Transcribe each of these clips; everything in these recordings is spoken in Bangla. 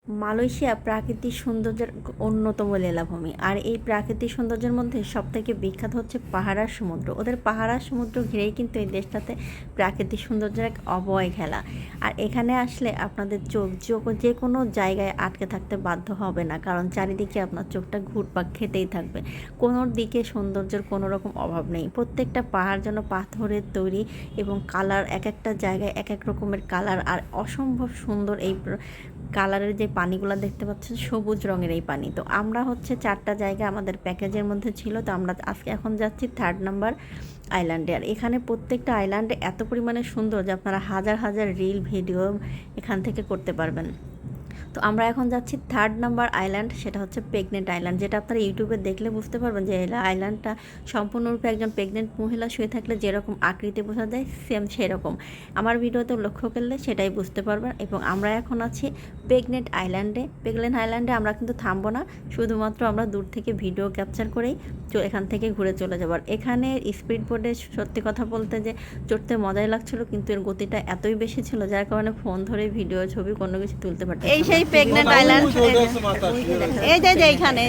মালয়েশিয়া প্রাকৃতিক সৌন্দর্যের অন্যতম লীলাভূমি। আর এই প্রাকৃতিক সৌন্দর্যের মধ্যে সবথেকে বিখ্যাত হচ্ছে পাহাড় আর সমুদ্র। ওদের পাহাড় আর সমুদ্র ঘিরেই কিন্তু এই দেশটাতে প্রাকৃতিক সৌন্দর্যের এক অবয় খেলা। আর এখানে আসলে আপনাদের চোখ যে কোনো জায়গায় আটকে থাকতে বাধ্য হবে না, কারণ চারিদিকে আপনার চোখটা ঘুরপাক খেতেই থাকবে। কোনো দিকে সৌন্দর্যের কোনো রকম অভাব নেই। প্রত্যেকটা পাহাড় যেন পাথরের তৈরি এবং কালার এক একটা জায়গায় এক এক রকমের কালার। আর অসম্ভব সুন্দর এই কালারের যে পানিগুলো দেখতে পাচ্ছেন, সবুজ রঙের এই পানি। তো আমরা হচ্ছে 4টা জায়গা আমাদের প্যাকেজের মধ্যে ছিল, তো আমরা আজকে এখন যাচ্ছি 3rd নাম্বার আইল্যান্ডে। আর এখানে প্রত্যেকটা আইল্যান্ডে এত পরিমাণে সুন্দর যে আপনারা হাজার হাজার রিল ভিডিও এখান থেকে করতে পারবেন। তো আমরা এখন যাচ্ছি 3rd নাম্বার আইল্যান্ড, সেটা হচ্ছে প্রেগনেন্ট আইল্যান্ড, যেটা আপনারা ইউটিউবে দেখলে বুঝতে পারবেন যে এই আইল্যান্ডটা সম্পূর্ণরূপে একজন প্রেগনেন্ট মহিলা শুয়ে থাকলে যেরকম আকৃতি বোঝা যায় সেম সেরকম। আমার ভিডিওতে লক্ষ্য করলে সেটাই বুঝতে পারবেন। এবং আমরা এখন আছি প্রেগনেন্ট আইল্যান্ডে আমরা কিন্তু থামবো না, শুধুমাত্র আমরা দূর থেকে ভিডিও ক্যাপচার করেই এখান থেকে ঘুরে চলে যাবো। আর এখানে স্পিড বোটে সত্যি কথা বলতে যে চড়তে মজাই লাগছিল, কিন্তু এর গতিটা এতই বেশি ছিল যার কারণে ফোন ধরে ভিডিও ছবি কোনো কিছু তুলতে পারতাম। এই সেই প্রেগনেন্ট আইল্যান্ড, এই যে এইখানে,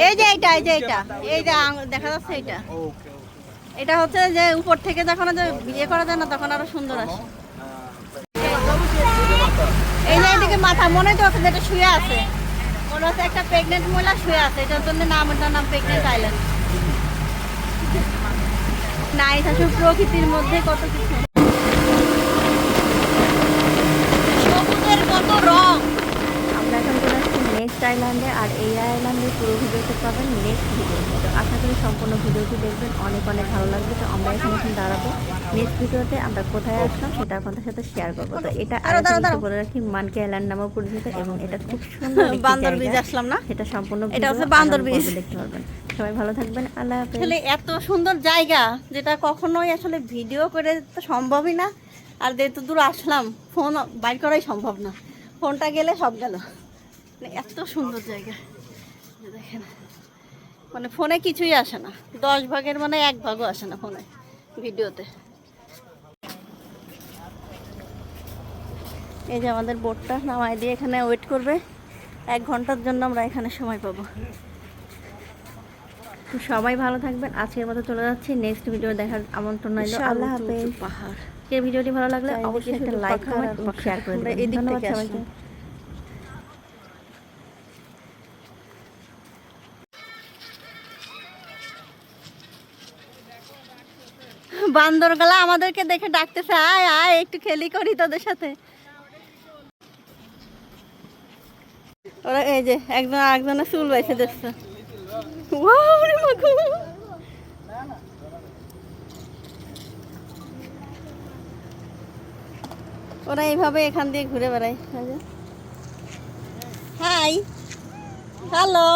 এই যে এইটা দেখা যাচ্ছে, এটা হচ্ছে যে উপর থেকে যখন বিয়ে করা যায় না তখন আরো সুন্দর আসে। এই যে এদিকে মাথা মনে তো আছে যেটা শুয়ে আছে, মনে হচ্ছে একটা প্রেগনেন্ট মহিলা শুয়ে আছে, এটার জন্য এটার নাম প্রেগনেন্ট আইল্যান্ড। নাইস আসলে প্রকৃতির মধ্যে কত কিছু, সবুজের কত রং। আমরা এখন চলে আসছি নেক্সট আইল্যান্ডে, আর এই আইল্যান্ডের পুরো ভিডিওতে পাবেন নেক্সট ভিডিওতে। তো আশা করি সম্পূর্ণ ভিডিওটি দেখবেন, অনেক অনেক ভালো লাগবে। তো আমরা এখানে এখন দাঁড়াবো, নেক্সট ভিডিওতে আমরা কোথায় আসলাম সেটা আপনাদের সাথে শেয়ার করবো। তো এটা বলে রাখি মানকি আইল্যান্ড নামেও পরিচিত, এবং এটা খুব সুন্দর বান্দর ব্রিজ আসলাম না, এটা সম্পূর্ণ এটা হচ্ছে বান্দর ব্রিজ, দেখতে পারবেন। সবাই ভালো থাকবেন, আল্লাহ হাফেজ। আসলে এত সুন্দর জায়গা যেটা কখনোই আসলে ভিডিও করে তো সম্ভবই না, আর যেহেতু দূর আসলাম ফোন বাইর করাই সম্ভব না, ফোনটা গেলে সব গেল। এত সুন্দর জায়গা দেখেন, মানে ফোনে কিছুই আসে না, 10 ভাগের মানে 1 ভাগও আসে না ফোনে ভিডিওতে। এই যে আমাদের বোটটা নামাই দিয়ে এখানে ওয়েট করবে, 1 ঘন্টার জন্য আমরা এখানে সময় পাবো। তো সবাই ভালো থাকবেন, আজকের মতো চলে যাচ্ছি, নেক্সট ভিডিও দেখার আমন্ত্রণ রইল, আল্লাহ হাফেজ। পাহাড় এই ভিডিওটি ভালো লাগলে অবশ্যই একটা লাইক কমেন্ট এবং শেয়ার করে দিবেন। ধন্যবাদ সবাইকে। বান্দরগুলা আমাদেরকে দেখে ডাকতেছে, আয় আয় একটু খেলি করি তোদের সাথে। ওরা এই যে একজনের চুল বাইছে দেখছে, ওরা এইভাবে এখান দিয়ে ঘুরে বেড়ায়। Hi, hello.